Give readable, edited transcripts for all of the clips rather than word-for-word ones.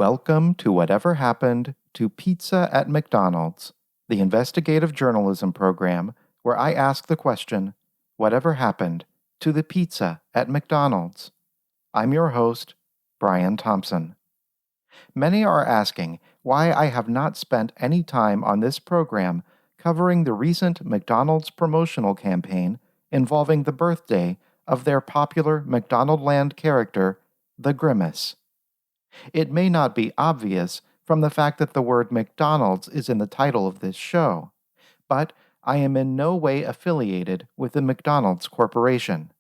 Welcome to Whatever Happened to Pizza at McDonald's, the investigative journalism program where I ask the question, Whatever happened to the pizza at McDonald's? I'm your host, Brian Thompson. Many are asking why I have not spent any time on this program covering the recent McDonald's promotional campaign involving the birthday of their popular McDonaldland character, the Grimace. It may not be obvious from the fact that the word McDonald's is in the title of this show, but I am in no way affiliated with the McDonald's Corporation.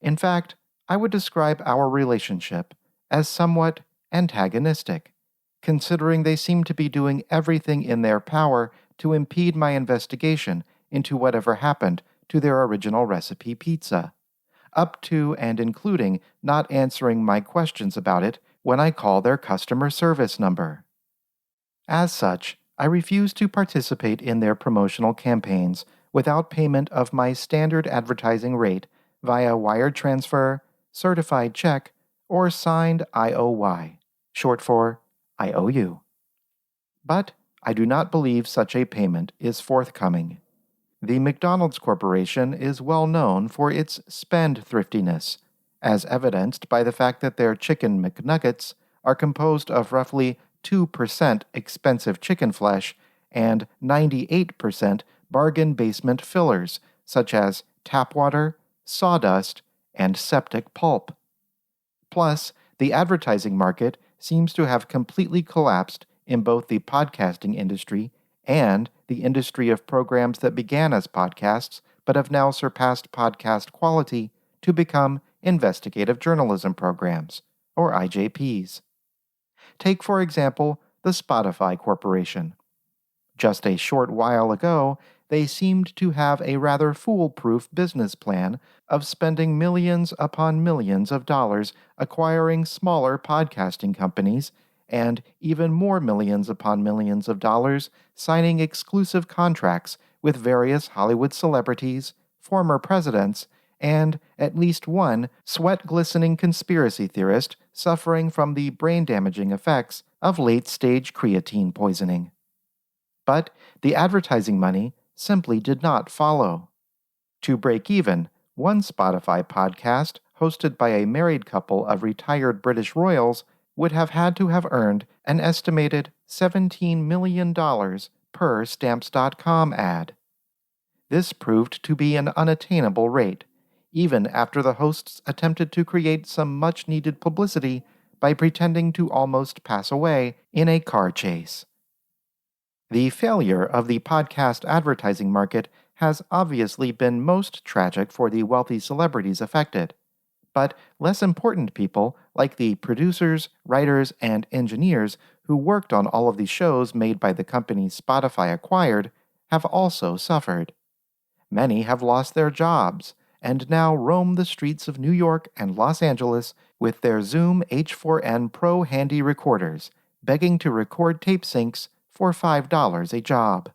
In fact, I would describe our relationship as somewhat antagonistic, considering they seem to be doing everything in their power to impede my investigation into whatever happened to their original recipe pizza, up to and including not answering my questions about it when I call their customer service number. As such, I refuse to participate in their promotional campaigns without payment of my standard advertising rate via wire transfer, certified check, or signed IOY, short for IOU. But I do not believe such a payment is forthcoming. The McDonald's Corporation is well known for its spendthriftiness, as evidenced by the fact that their Chicken McNuggets are composed of roughly 2% expensive chicken flesh and 98% bargain basement fillers, such as tap water, sawdust, and septic pulp. Plus, the advertising market seems to have completely collapsed in both the podcasting industry and the industry of programs that began as podcasts but have now surpassed podcast quality to become investigative journalism programs, or IJPs. Take, for example, the Spotify Corporation. Just a short while ago, they seemed to have a rather foolproof business plan of spending millions upon millions of dollars acquiring smaller podcasting companies and even more millions upon millions of dollars signing exclusive contracts with various Hollywood celebrities, former presidents, and at least one sweat-glistening conspiracy theorist suffering from the brain-damaging effects of late-stage creatine poisoning. But the advertising money simply did not follow. To break even, one Spotify podcast, hosted by a married couple of retired British royals, would have had to have earned an estimated $17 million per Stamps.com ad. This proved to be an unattainable rate, even after the hosts attempted to create some much-needed publicity by pretending to almost pass away in a car chase. The failure of the podcast advertising market has obviously been most tragic for the wealthy celebrities affected, but less important people like the producers, writers, and engineers who worked on all of the shows made by the companies Spotify acquired have also suffered. Many have lost their jobs and now roam the streets of New York and Los Angeles with their Zoom H4n Pro handy recorders, begging to record tape syncs for $5 a job.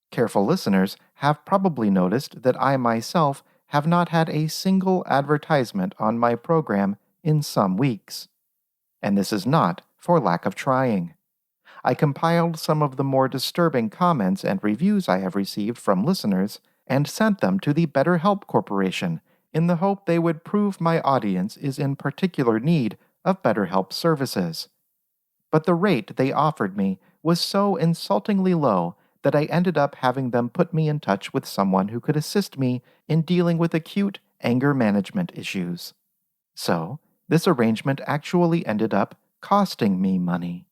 Careful listeners have probably noticed that I myself have not had a single advertisement on my program in some weeks. And this is not for lack of trying. I compiled some of the more disturbing comments and reviews I have received from listeners and sent them to the BetterHelp Corporation in the hope they would prove my audience is in particular need of BetterHelp services. But the rate they offered me was so insultingly low that I ended up having them put me in touch with someone who could assist me in dealing with acute anger management issues. So, this arrangement actually ended up costing me money.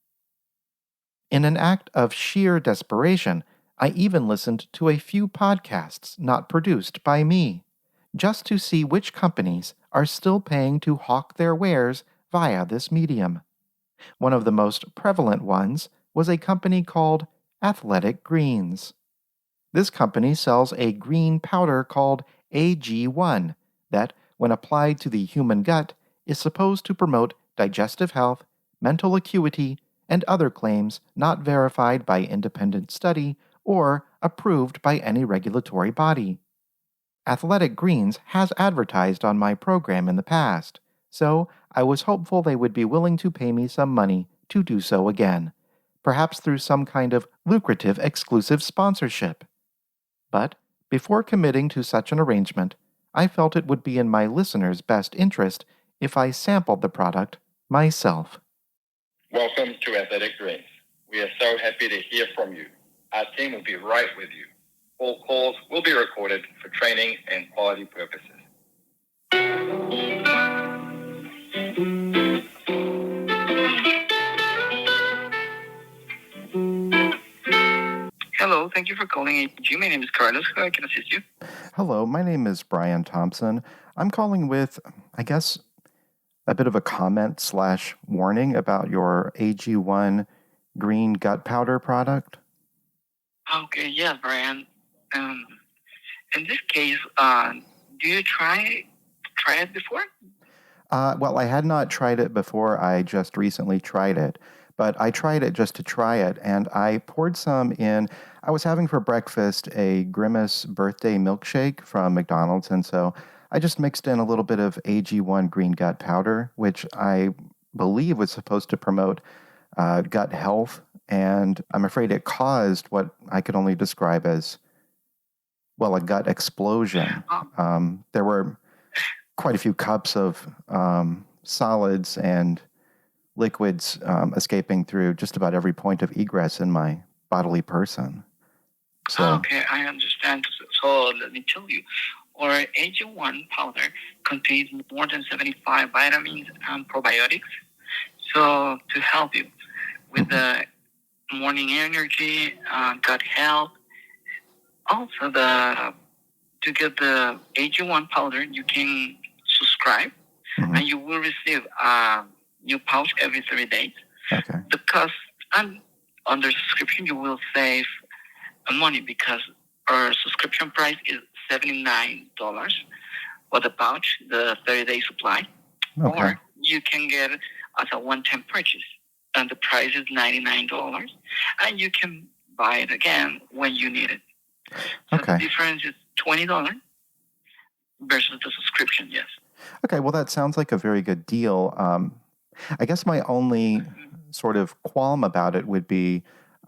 In an act of sheer desperation, I even listened to a few podcasts not produced by me, just to see which companies are still paying to hawk their wares via this medium. One of the most prevalent ones was a company called Athletic Greens. This company sells a green powder called AG1 that, when applied to the human gut, is supposed to promote digestive health, mental acuity, and other claims not verified by independent study or approved by any regulatory body. Athletic Greens has advertised on my program in the past, so I was hopeful they would be willing to pay me some money to do so again, perhaps through some kind of lucrative exclusive sponsorship. But before committing to such an arrangement, I felt it would be in my listeners' best interest if I sampled the product myself. Welcome to Athletic Greens. We are so happy to hear from you. Our team will be right with you. All calls will be recorded for training and quality purposes. Hello, thank you for calling AG. My name is Carlos. How can I assist you? Hello, my name is Brian Thompson. I'm calling with, I guess, a bit of a comment/warning about your AG1 green gut powder product. Okay, yes, Brian. In this case, do you try it before? Well, I had not tried it before. I just recently tried it. But I tried it just to try it, and I poured some in. I was having for breakfast a Grimace birthday milkshake from McDonald's, and so I just mixed in a little bit of AG1 green gut powder, which I believe was supposed to promote gut health, and I'm afraid it caused what I could only describe as, well, a gut explosion. There were quite a few cups of solids and liquids escaping through just about every point of egress in my bodily person. So, okay, I understand. So let me tell you, our AG1 powder contains more than 75 vitamins and probiotics. So to help you with the morning energy, gut health, also to get the AG1 powder, you can subscribe and you will receive new pouch every 30 days. Okay. The cost and under subscription you will save money because our subscription price is $79 for the pouch, the 30-day supply. Okay. Or you can get it as a one-time purchase, and the price is $99, and you can buy it again when you need it. So Okay. the difference is $20 versus the subscription. Yes. Okay. Well, that sounds like a very good deal. I guess my only sort of qualm about it would be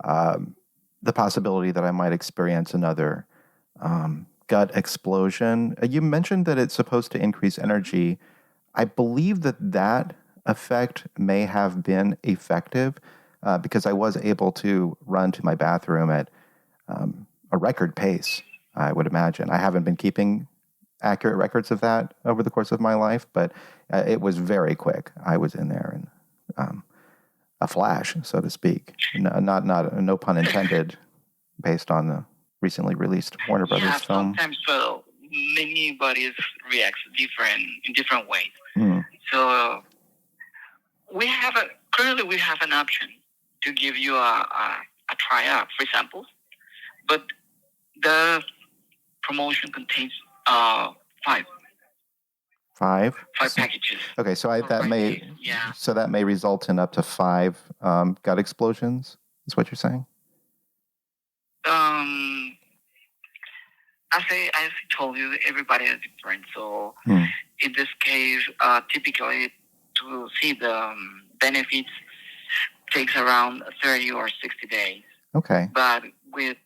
the possibility that I might experience another gut explosion. You mentioned that it's supposed to increase energy. I believe that effect may have been effective because I was able to run to my bathroom at a record pace, I would imagine. I haven't been keeping accurate records of that over the course of my life, but it was very quick. I was in there in a flash, so to speak. No pun intended, based on the recently released Warner Brothers film. Sometimes many bodies react in different ways. So currently we have an option to give you a try-out free samples, but the promotion contains five packages. Okay, so that may result in up to 5 gut explosions. Is what you're saying? As I told you, everybody is different. So in this case, typically to see the benefits takes around 30 or 60 days. Okay. But with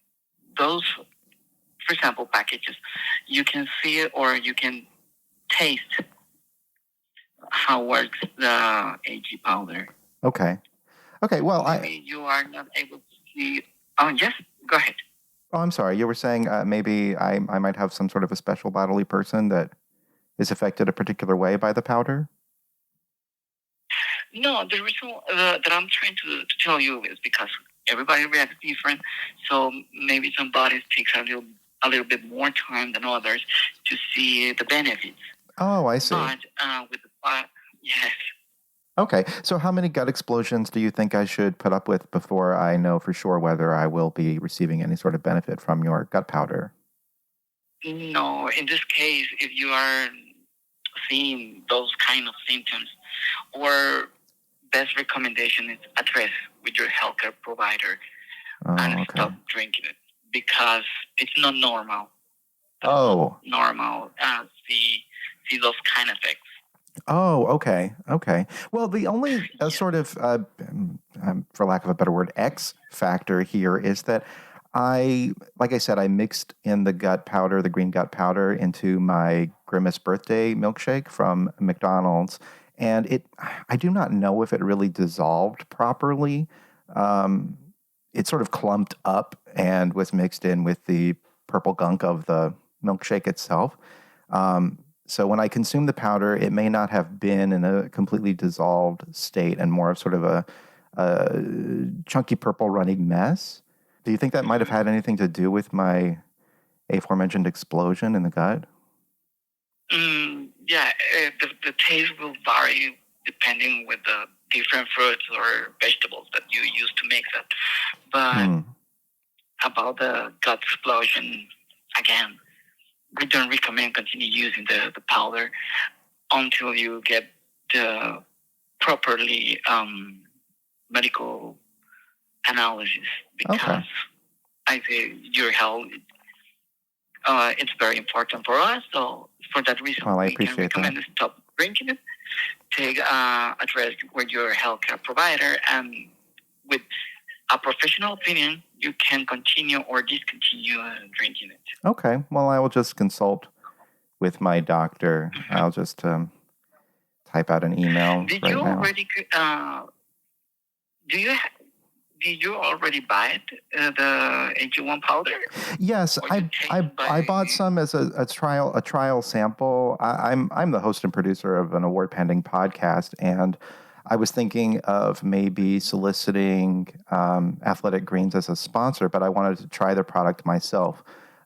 those, for example, packages, you can see it or you can taste how works the AG powder. Okay. Well, maybe you are not able to see. Yes, go ahead. Oh, I'm sorry. You were saying maybe I might have some sort of a special bodily person that is affected a particular way by the powder? No, the reason that I'm trying to tell you is because everybody reacts different. So maybe some bodies takes a little bit more time than others to see the benefits. Oh, I see. But with the yes. Okay, so how many gut explosions do you think I should put up with before I know for sure whether I will be receiving any sort of benefit from your gut powder? No, in this case, if you are seeing those kind of symptoms, or best recommendation is address with your healthcare provider and stop drinking it because it's not normal. Oh. Normal. See those kind of effects. Oh, okay. Okay. Well, the only Yeah. sort of, for lack of a better word, X factor here is that like I said, I mixed in the gut powder, the green gut powder, into my Grimace birthday milkshake from McDonald's. And I do not know if it really dissolved properly. Um, it sort of clumped up and was mixed in with the purple gunk of the milkshake itself. So when I consume the powder, it may not have been in a completely dissolved state and more of sort of a chunky purple running mess. Do you think that might have had anything to do with my aforementioned explosion in the gut? Yeah, the taste will vary depending with the different fruits or vegetables that you use to mix it. But about the gut explosion, again, we don't recommend continue using the powder until you get the properly medical analysis, because I say your health, it's very important for us. So for that reason, we can recommend to stop drinking it. Take address with your healthcare provider, and with a professional opinion, you can continue or discontinue drinking it. Okay. Well, I will just consult with my doctor. I'll just type out an email Did right you now. already? Did you already buy it, the AG1 powder? Yes, I bought some as a trial sample. I'm the host and producer of an award-pending podcast, and I was thinking of maybe soliciting Athletic Greens as a sponsor, but I wanted to try their product myself.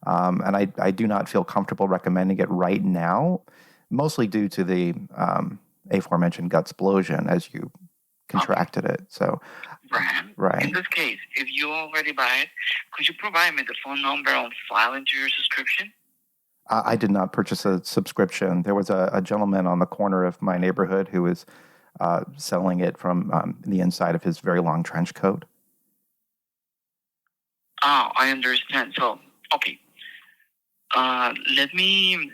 And I do not feel comfortable recommending it right now, mostly due to the aforementioned gut explosion as you contracted it. So, Brian, in this case, if you already buy it, could you provide me the phone number on file into your subscription? I did not purchase a subscription. There was a gentleman on the corner of my neighborhood who was selling it from the inside of his very long trench coat. Oh, I understand. So, okay. Let me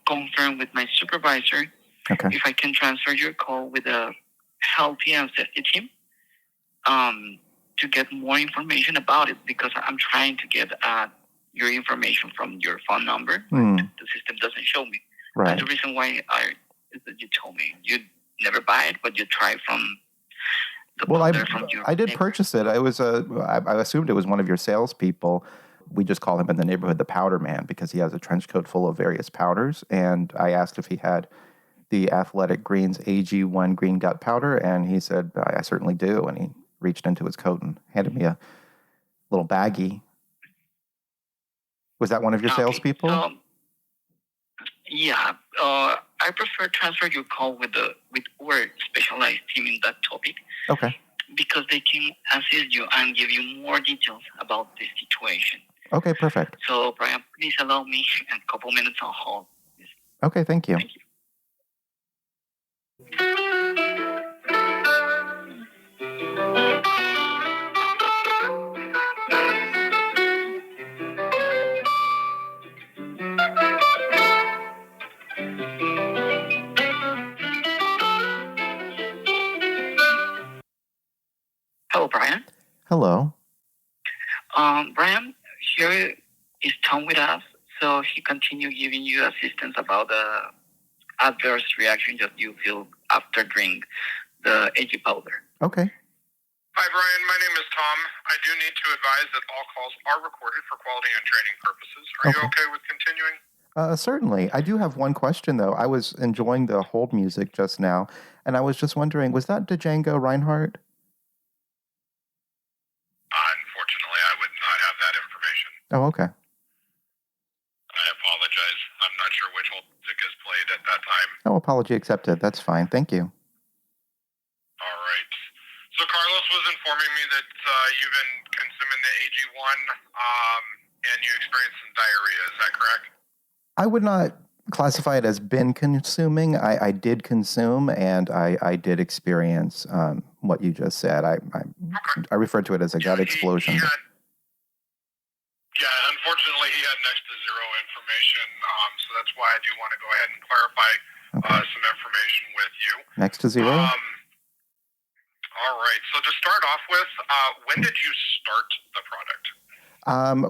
confirm with my supervisor if I can transfer your call with a healthy and safety team to get more information about it, because I'm trying to get your information from your phone number. The system doesn't show me. Right. That's the reason why is that you told me you never buy it, but you try from the powder from your I did purchase it. I assumed it was one of your salespeople. We just call him in the neighborhood the Powder Man because he has a trench coat full of various powders. And I asked if he had the Athletic Greens AG1 green gut powder, and he said, I certainly do. And he reached into his coat and handed me a little baggie. Was that one of your salespeople? So, yeah, I prefer transfer your call with our specialized team in that topic. Okay. Because they can assist you and give you more details about the situation. Okay, perfect. So, Brian, please allow me a couple minutes on hold. Okay, thank you. Thank you. Hello, Brian. Hello. Brian, here is Tom with us, so he continued giving you assistance about the adverse reaction that you feel after drinking the AG powder. Okay. Hi, Brian. My name is Tom. I do need to advise that all calls are recorded for quality and training purposes. Are you okay with continuing? Certainly. I do have one question, though. I was enjoying the hold music just now, and I was just wondering, was that Django Reinhardt? Unfortunately, I would not have that information. Oh, okay. I apologize. I'm not sure which hold music is played at that time. No apology accepted. That's fine. Thank you. All right. So Carlos was informing me that you've been consuming the AG1 and you experienced some diarrhea. Is that correct? I would not classify it as been consuming. I did consume, and I did experience what you just said. I referred to it as a gut explosion. Unfortunately, he had next to zero information, so that's why I do want to go ahead and clarify Okay. some information with you. Next to zero? All right. So to start off with, when did you start the product?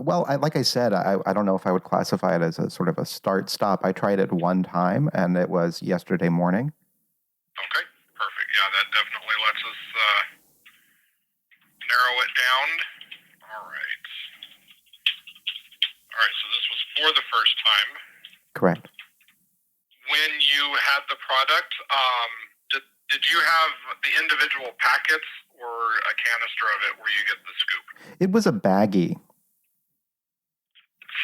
Well, like I said, I don't know if I would classify it as a sort of a start-stop. I tried it one time, and it was yesterday morning. Okay, perfect. Yeah, that definitely lets us narrow it down. All right. All right, so this was for the first time. Correct. When you had the product, did you have the individual packets or a canister of it where you get the scoop? It was a baggie.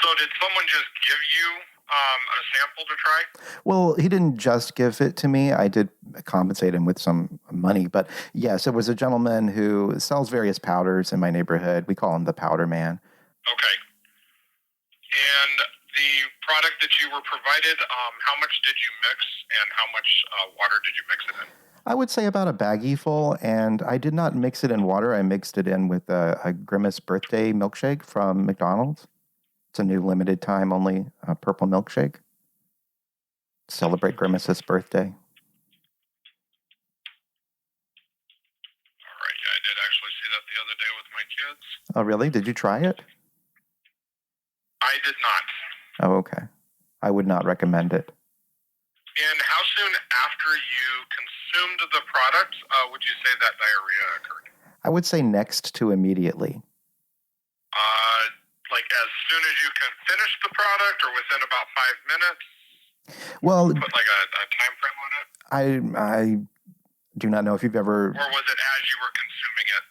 So did someone just give you a sample to try? Well, he didn't just give it to me. I did compensate him with some money. But yes, it was a gentleman who sells various powders in my neighborhood. We call him the Powder Man. Okay. And the product that you were provided, how much did you mix and how much water did you mix it in? I would say about a baggie full, and I did not mix it in water. I mixed it in with a Grimace birthday milkshake from McDonald's. It's a new limited time only purple milkshake. Celebrate Grimace's birthday. All right, yeah, I did actually see that the other day with my kids. Oh, really? Did you try it? I did not. Oh, okay. I would not recommend it. And how soon after you consumed the product would you say that diarrhea occurred? I would say next to immediately. Like as soon as you can finish the product or within about 5 minutes? Well, Put like a time frame on it? I do not know if you've ever... Or was it as you were consuming it?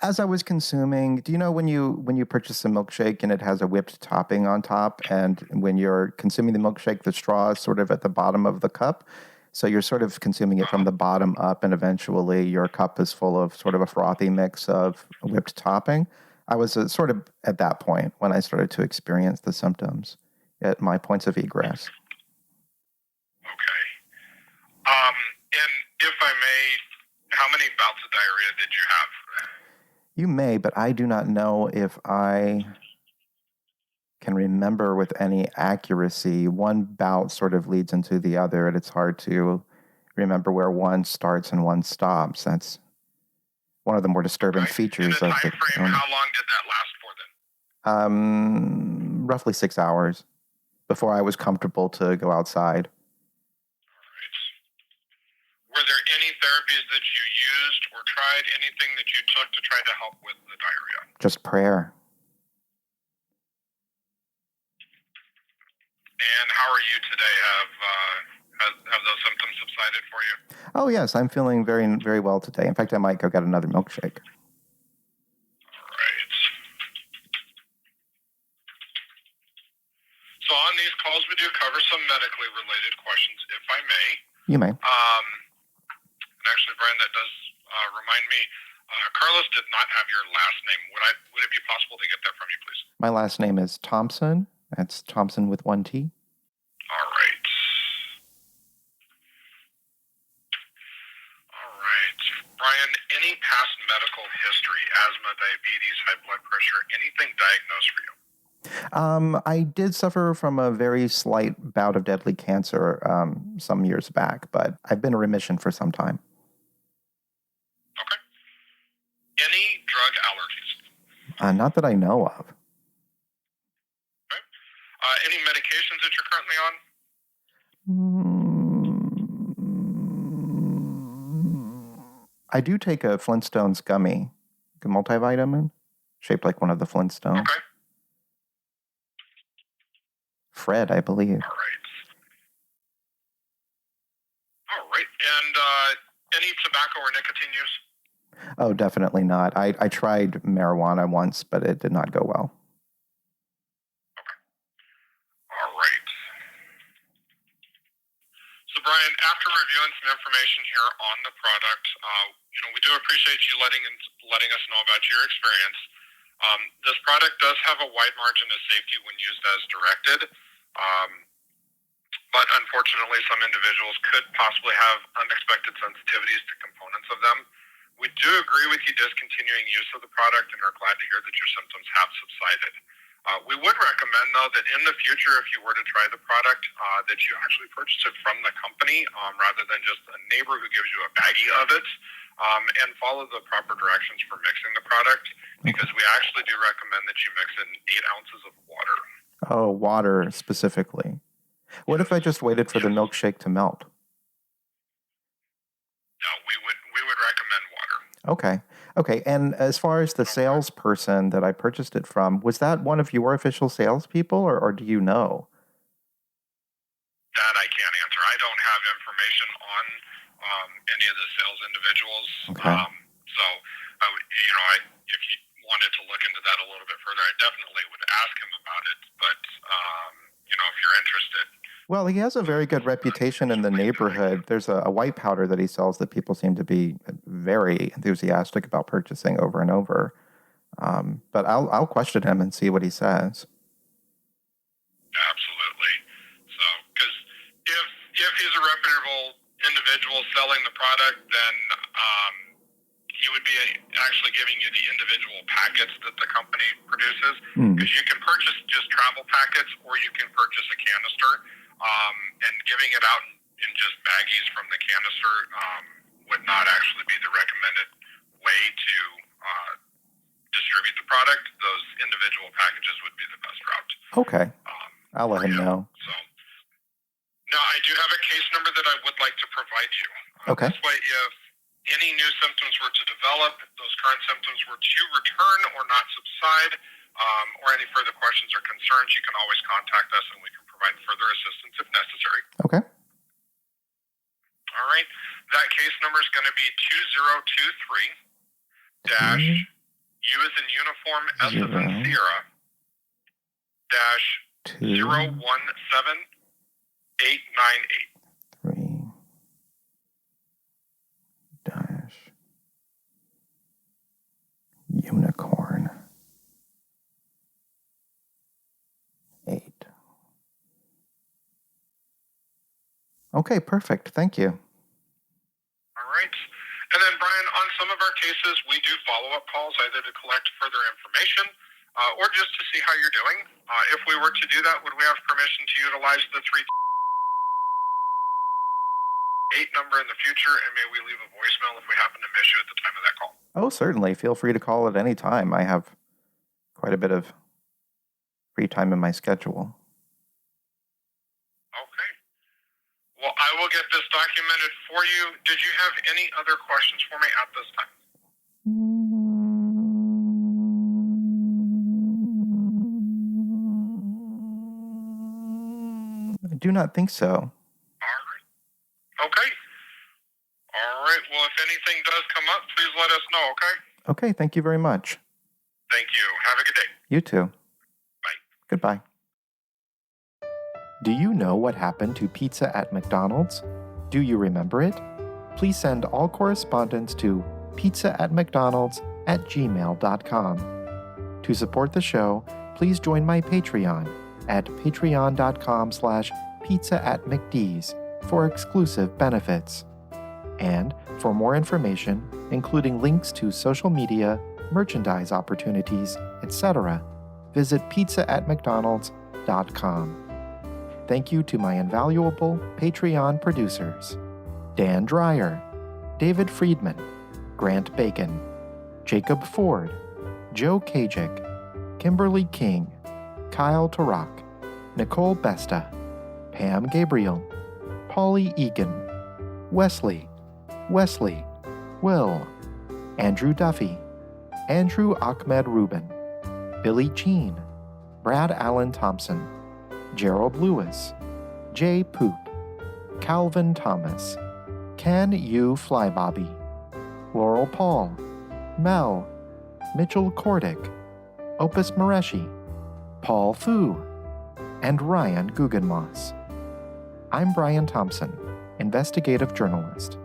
As I was consuming, do you know when you purchase a milkshake and it has a whipped topping on top, and when you're consuming the milkshake, the straw is sort of at the bottom of the cup? So you're sort of consuming it from the bottom up, and eventually your cup is full of sort of a frothy mix of whipped topping. I was sort of at that point when I started to experience the symptoms at my points of egress. Okay. And if I may, how many bouts of diarrhea did you have? You may, but I do not know if I can remember with any accuracy. One bout sort of leads into the other, and it's hard to remember where one starts and one stops. That's one of the more disturbing features In a of time the frame, how long did that last for then? roughly 6 hours before I was comfortable to go outside. Were there any therapies that you used or tried, anything that you took to try to help with the diarrhea? Just prayer. And how are you today? Have those symptoms subsided for you? Oh, yes, I'm feeling very, very well today. In fact, I might go get another milkshake. All right. So on these calls, we do cover some medically related questions, if I may. You may. And actually, Brian, that does remind me, Carlos did not have your last name. Would it be possible to get that from you, please? My last name is Thompson. That's Thompson with one T. All right. All right. Brian, any past medical history, asthma, diabetes, high blood pressure, anything diagnosed for you? I did suffer from a very slight bout of deadly cancer some years back, but I've been in remission for some time. Okay. Any drug allergies? Not that I know of. Okay. Any medications that you're currently on? I do take a Flintstones gummy, a multivitamin, shaped like one of the Flintstones. Okay. Fred, I believe. All right. All right. And any tobacco or nicotine use? Oh, definitely not. I tried marijuana once, but it did not go well. Okay. All right. So, Brian, after reviewing some information here on the product, we do appreciate you letting us know about your experience. This product does have a wide margin of safety when used as directed, but unfortunately, some individuals could possibly have unexpected sensitivities to components of them. We do agree with you discontinuing use of the product and are glad to hear that your symptoms have subsided. We would recommend, though, that in the future, if you were to try the product, that you actually purchase it from the company rather than just a neighbor who gives you a baggie of it, and follow the proper directions for mixing the product, because we actually do recommend that you mix in 8 ounces of water. Oh, water specifically. What if I just waited for the milkshake to melt? No, we would recommend water. Okay. And as far as the salesperson that I purchased it from, was that one of your official salespeople, or do you know? That I can't answer. I don't have information on any of the sales individuals. Okay. So, if you wanted to look into that a little bit further, I definitely would ask him about it. But, if you're interested. Well, he has a very good reputation in the neighborhood. There's a white powder that he sells that people seem to be very enthusiastic about purchasing over and over. But I'll question him and see what he says. Absolutely. So, because if he's a reputable individual selling the product, then he would be actually giving you the individual packets that the company produces. Because you can purchase just travel packets, or you can purchase a canister. And giving it out in just baggies from the canister would not actually be the recommended way to distribute the product. Those individual packages would be the best route. Okay. I'll let him know. So, now, I do have a case number that I would like to provide you. Okay. This way, if any new symptoms were to develop, those current symptoms were to return or not subside, or any further questions or concerns, you can always contact us and we can provide further assistance if necessary. Okay. All right. That case number is going to be 2023 U as in uniform, S as in Sierra, dash 017898. 3 dash unicorn 8. Okay, perfect. Thank you. All right. And then, Brian, on some of our cases, we do follow-up calls either to collect further information or just to see how you're doing. If we were to do that, would we have permission to utilize the 3-8 number in the future, and may we leave a voicemail if we happen to miss you at the time of that call? Oh, certainly. Feel free to call at any time. I have quite a bit of free time in my schedule. Okay. Well, I will get this documented for you. Did you have any other questions for me at this time? I do not think so. All right. Okay. All right. Well, if anything does come up, please let us know, okay? Okay, thank you very much. Thank you. Have a good day. You too. Bye. Goodbye. Do you know what happened to pizza at McDonald's? Do you remember it? Please send all correspondence to pizza@mcdonalds@gmail.com. To support the show, please join my Patreon at patreon.com/pizza@mcd's for exclusive benefits. And for more information, including links to social media, merchandise opportunities, etc., visit pizza@mcdonalds.com. Thank you to my invaluable Patreon producers: Dan Dreyer, David Friedman, Grant Bacon, Jacob Ford, Joe Kajik, Kimberly King, Kyle Tarak, Nicole Besta, Pam Gabriel, Polly Egan, Wesley, Will, Andrew Duffy, Andrew Ahmed Rubin, Billy Jean, Brad Allen Thompson, Gerald Lewis, Jay Poop, Calvin Thomas, Can You Fly Bobby, Laurel Paul, Mel, Mitchell Kordick, Opus Mareshi, Paul Fu, and Ryan Guggenmoss. I'm Brian Thompson, investigative journalist.